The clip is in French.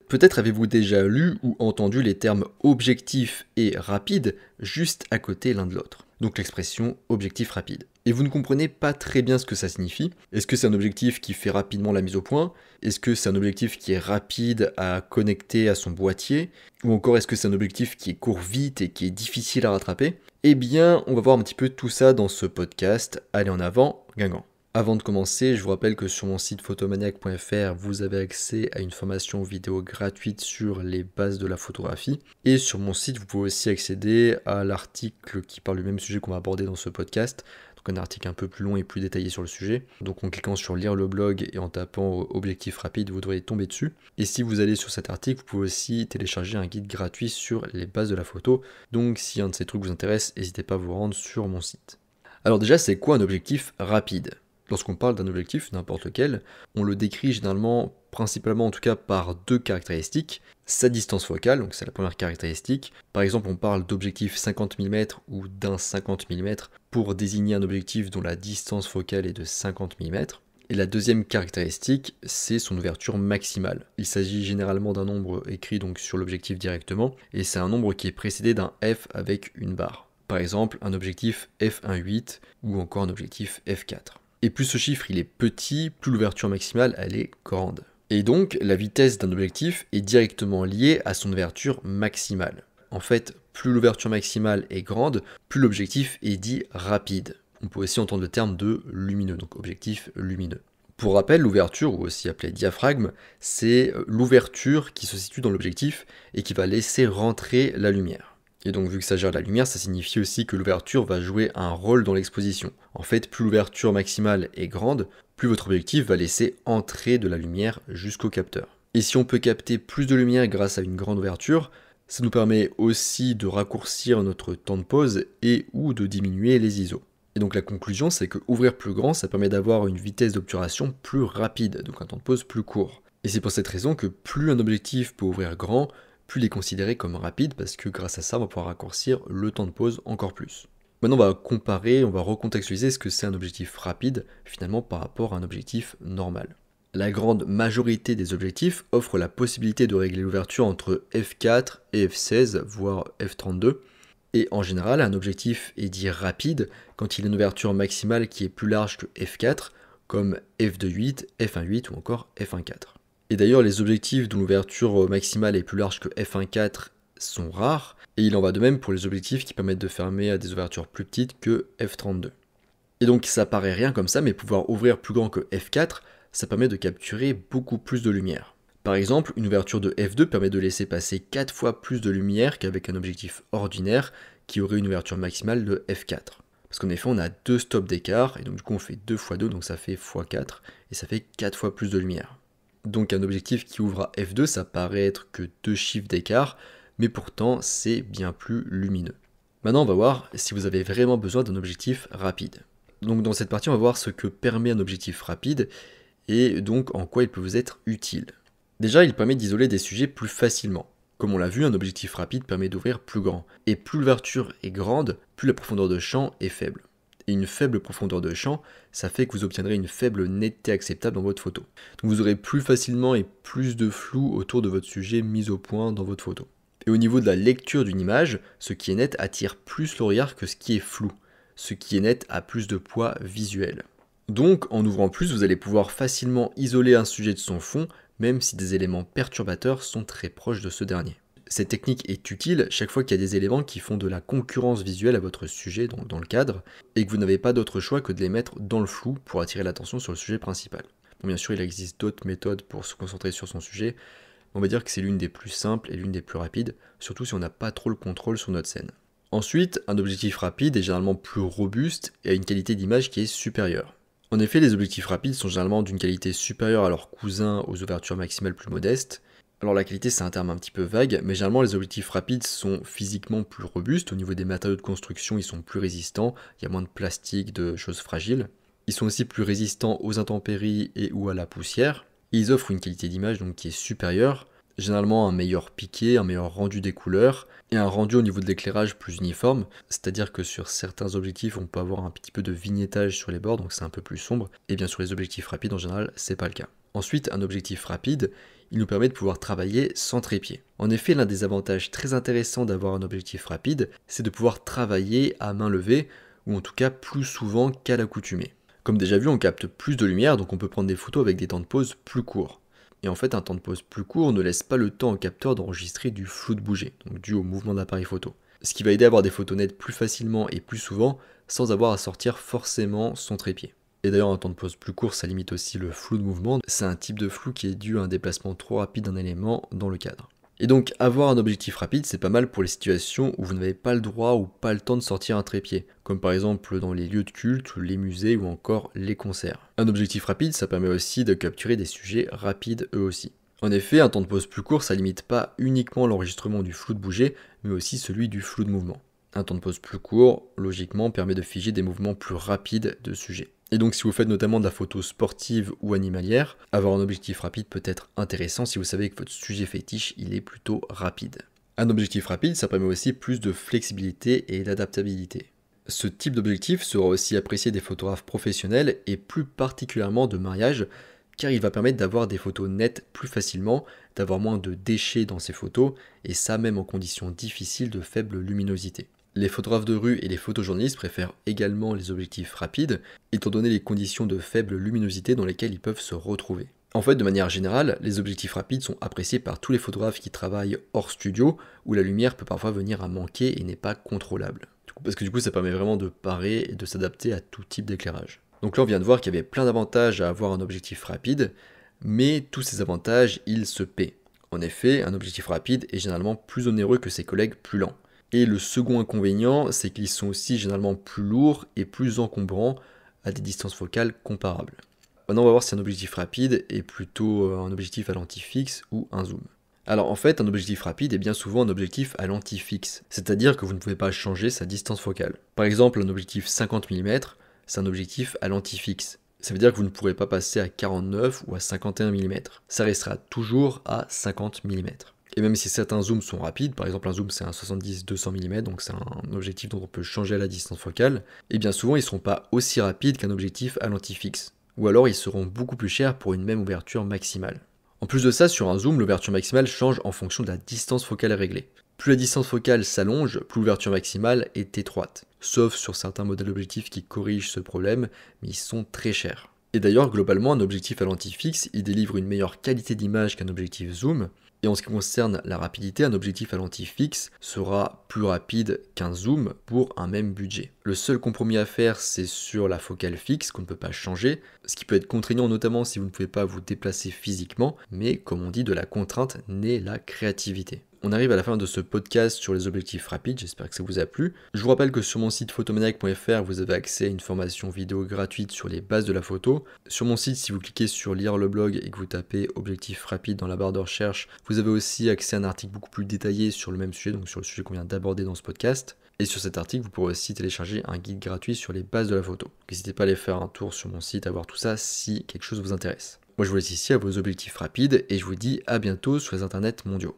Peut-être avez-vous déjà lu ou entendu les termes objectif et rapide juste à côté l'un de l'autre. Donc l'expression objectif rapide. Et vous ne comprenez pas très bien ce que ça signifie. Est-ce que c'est un objectif qui fait rapidement la mise au point? Est-ce que c'est un objectif qui est rapide à connecter à son boîtier? Ou encore est-ce que c'est un objectif qui court vite et qui est difficile à rattraper? Eh bien, on va voir un petit peu tout ça dans ce podcast. Allez en avant, Guingamp. Avant de commencer, je vous rappelle que sur mon site photomaniac.fr, vous avez accès à une formation vidéo gratuite sur les bases de la photographie. Et sur mon site, vous pouvez aussi accéder à l'article qui parle du même sujet qu'on va aborder dans ce podcast. Donc un article un peu plus long et plus détaillé sur le sujet. Donc en cliquant sur lire le blog et en tapant objectif rapide, vous devriez tomber dessus. Et si vous allez sur cet article, vous pouvez aussi télécharger un guide gratuit sur les bases de la photo. Donc si un de ces trucs vous intéresse, n'hésitez pas à vous rendre sur mon site. Alors déjà, c'est quoi un objectif rapide ? Lorsqu'on parle d'un objectif, n'importe lequel, on le décrit généralement, principalement en tout cas par deux caractéristiques. Sa distance focale, donc c'est la première caractéristique. Par exemple, on parle d'objectif 50 mm ou d'un 50 mm pour désigner un objectif dont la distance focale est de 50 mm. Et la deuxième caractéristique, c'est son ouverture maximale. Il s'agit généralement d'un nombre écrit donc sur l'objectif directement, et c'est un nombre qui est précédé d'un f avec une barre. Par exemple, un objectif f1.8 ou encore un objectif f4. Et plus ce chiffre il est petit, plus l'ouverture maximale elle est grande. Et donc la vitesse d'un objectif est directement liée à son ouverture maximale. En fait, plus l'ouverture maximale est grande, plus l'objectif est dit rapide. On peut aussi entendre le terme de lumineux, donc objectif lumineux. Pour rappel, l'ouverture, ou aussi appelée diaphragme, c'est l'ouverture qui se situe dans l'objectif et qui va laisser rentrer la lumière. Et donc vu que ça gère la lumière, ça signifie aussi que l'ouverture va jouer un rôle dans l'exposition. En fait, plus l'ouverture maximale est grande, plus votre objectif va laisser entrer de la lumière jusqu'au capteur. Et si on peut capter plus de lumière grâce à une grande ouverture, ça nous permet aussi de raccourcir notre temps de pause et ou de diminuer les ISO. Et donc la conclusion, c'est que ouvrir plus grand, ça permet d'avoir une vitesse d'obturation plus rapide, donc un temps de pause plus court. Et c'est pour cette raison que plus un objectif peut ouvrir grand, plus il est considéré comme rapide parce que grâce à ça, on va pouvoir raccourcir le temps de pause encore plus. Maintenant, on va comparer, on va recontextualiser ce que c'est un objectif rapide finalement par rapport à un objectif normal. La grande majorité des objectifs offrent la possibilité de régler l'ouverture entre f4 et f16, voire f32. Et en général, un objectif est dit rapide quand il a une ouverture maximale qui est plus large que f4, comme f2.8, f1.8 ou encore f1.4. Et d'ailleurs, les objectifs dont l'ouverture maximale est plus large que f1.4 sont rares, et il en va de même pour les objectifs qui permettent de fermer à des ouvertures plus petites que f32. Et donc ça paraît rien comme ça, mais pouvoir ouvrir plus grand que f4, ça permet de capturer beaucoup plus de lumière. Par exemple, une ouverture de f2 permet de laisser passer 4 fois plus de lumière qu'avec un objectif ordinaire qui aurait une ouverture maximale de f4. Parce qu'en effet, on a 2 stops d'écart, et donc du coup on fait 2 x 2, donc ça fait x4, et ça fait 4 fois plus de lumière. Donc un objectif qui ouvre à f2, ça paraît être que 2 chiffres d'écart, mais pourtant c'est bien plus lumineux. Maintenant on va voir si vous avez vraiment besoin d'un objectif rapide. Donc dans cette partie on va voir ce que permet un objectif rapide, et donc en quoi il peut vous être utile. Déjà il permet d'isoler des sujets plus facilement. Comme on l'a vu, un objectif rapide permet d'ouvrir plus grand, et plus l'ouverture est grande, plus la profondeur de champ est faible. Et une faible profondeur de champ, ça fait que vous obtiendrez une faible netteté acceptable dans votre photo. Donc vous aurez plus facilement et plus de flou autour de votre sujet mis au point dans votre photo. Et au niveau de la lecture d'une image, ce qui est net attire plus le regard que ce qui est flou. Ce qui est net a plus de poids visuel. Donc en ouvrant plus, vous allez pouvoir facilement isoler un sujet de son fond, même si des éléments perturbateurs sont très proches de ce dernier. Cette technique est utile chaque fois qu'il y a des éléments qui font de la concurrence visuelle à votre sujet, donc dans le cadre, et que vous n'avez pas d'autre choix que de les mettre dans le flou pour attirer l'attention sur le sujet principal. Bon, bien sûr, il existe d'autres méthodes pour se concentrer sur son sujet, mais on va dire que c'est l'une des plus simples et l'une des plus rapides, surtout si on n'a pas trop le contrôle sur notre scène. Ensuite, un objectif rapide est généralement plus robuste et a une qualité d'image qui est supérieure. En effet, les objectifs rapides sont généralement d'une qualité supérieure à leurs cousins aux ouvertures maximales plus modestes. Alors la qualité c'est un terme un petit peu vague, mais généralement les objectifs rapides sont physiquement plus robustes, au niveau des matériaux de construction ils sont plus résistants, il y a moins de plastique, de choses fragiles. Ils sont aussi plus résistants aux intempéries et ou à la poussière. Et ils offrent une qualité d'image donc qui est supérieure, généralement un meilleur piqué, un meilleur rendu des couleurs, et un rendu au niveau de l'éclairage plus uniforme, c'est-à-dire que sur certains objectifs on peut avoir un petit peu de vignettage sur les bords, donc c'est un peu plus sombre, et bien sur les objectifs rapides en général c'est pas le cas. Ensuite, un objectif rapide, il nous permet de pouvoir travailler sans trépied. En effet, l'un des avantages très intéressants d'avoir un objectif rapide, c'est de pouvoir travailler à main levée, ou en tout cas plus souvent qu'à l'accoutumée. Comme déjà vu, on capte plus de lumière, donc on peut prendre des photos avec des temps de pause plus courts. Et en fait, un temps de pause plus court ne laisse pas le temps au capteur d'enregistrer du flou de bouger, donc dû au mouvement de l'appareil photo. Ce qui va aider à avoir des photos nettes plus facilement et plus souvent, sans avoir à sortir forcément son trépied. Et d'ailleurs, un temps de pause plus court, ça limite aussi le flou de mouvement. C'est un type de flou qui est dû à un déplacement trop rapide d'un élément dans le cadre. Et donc, avoir un objectif rapide, c'est pas mal pour les situations où vous n'avez pas le droit ou pas le temps de sortir un trépied, comme par exemple dans les lieux de culte, les musées ou encore les concerts. Un objectif rapide, ça permet aussi de capturer des sujets rapides eux aussi. En effet, un temps de pause plus court, ça limite pas uniquement l'enregistrement du flou de bouger, mais aussi celui du flou de mouvement. Un temps de pause plus court, logiquement, permet de figer des mouvements plus rapides de sujets. Et donc si vous faites notamment de la photo sportive ou animalière, avoir un objectif rapide peut être intéressant si vous savez que votre sujet fétiche, il est plutôt rapide. Un objectif rapide, ça permet aussi plus de flexibilité et d'adaptabilité. Ce type d'objectif sera aussi apprécié des photographes professionnels et plus particulièrement de mariage, car il va permettre d'avoir des photos nettes plus facilement, d'avoir moins de déchets dans ces photos, et ça même en conditions difficiles de faible luminosité. Les photographes de rue et les photojournalistes préfèrent également les objectifs rapides, étant donné les conditions de faible luminosité dans lesquelles ils peuvent se retrouver. En fait, de manière générale, les objectifs rapides sont appréciés par tous les photographes qui travaillent hors studio, où la lumière peut parfois venir à manquer et n'est pas contrôlable. Parce que du coup, ça permet vraiment de parer et de s'adapter à tout type d'éclairage. Donc là, on vient de voir qu'il y avait plein d'avantages à avoir un objectif rapide, mais tous ces avantages, ils se paient. En effet, un objectif rapide est généralement plus onéreux que ses collègues plus lents. Et le second inconvénient, c'est qu'ils sont aussi généralement plus lourds et plus encombrants à des distances focales comparables. Maintenant, on va voir si un objectif rapide est plutôt un objectif à lentille fixe ou un zoom. Alors en fait, un objectif rapide est bien souvent un objectif à lentille fixe, c'est-à-dire que vous ne pouvez pas changer sa distance focale. Par exemple, un objectif 50 mm, c'est un objectif à lentille fixe. Ça veut dire que vous ne pourrez pas passer à 49 ou à 51 mm. Ça restera toujours à 50 mm. Et même si certains zooms sont rapides, par exemple un zoom c'est un 70-200 mm, donc c'est un objectif dont on peut changer la distance focale, et bien souvent ils ne seront pas aussi rapides qu'un objectif à lentille fixe. Ou alors ils seront beaucoup plus chers pour une même ouverture maximale. En plus de ça, sur un zoom, l'ouverture maximale change en fonction de la distance focale réglée. Plus la distance focale s'allonge, plus l'ouverture maximale est étroite. Sauf sur certains modèles objectifs qui corrigent ce problème, mais ils sont très chers. Et d'ailleurs, globalement, un objectif à lentille fixe, il délivre une meilleure qualité d'image qu'un objectif zoom. Et en ce qui concerne la rapidité, un objectif à lentille fixe sera plus rapide qu'un zoom pour un même budget. Le seul compromis à faire, c'est sur la focale fixe qu'on ne peut pas changer, ce qui peut être contraignant notamment si vous ne pouvez pas vous déplacer physiquement, mais comme on dit, de la contrainte naît la créativité. On arrive à la fin de ce podcast sur les objectifs rapides, j'espère que ça vous a plu. Je vous rappelle que sur mon site photomaniac.fr, vous avez accès à une formation vidéo gratuite sur les bases de la photo. Sur mon site, si vous cliquez sur lire le blog et que vous tapez objectif rapide dans la barre de recherche, vous avez aussi accès à un article beaucoup plus détaillé sur le même sujet, donc sur le sujet qu'on vient d'aborder dans ce podcast. Et sur cet article, vous pourrez aussi télécharger un guide gratuit sur les bases de la photo. N'hésitez pas à aller faire un tour sur mon site, à voir tout ça si quelque chose vous intéresse. Moi je vous laisse ici à vos objectifs rapides et je vous dis à bientôt sur les internets mondiaux.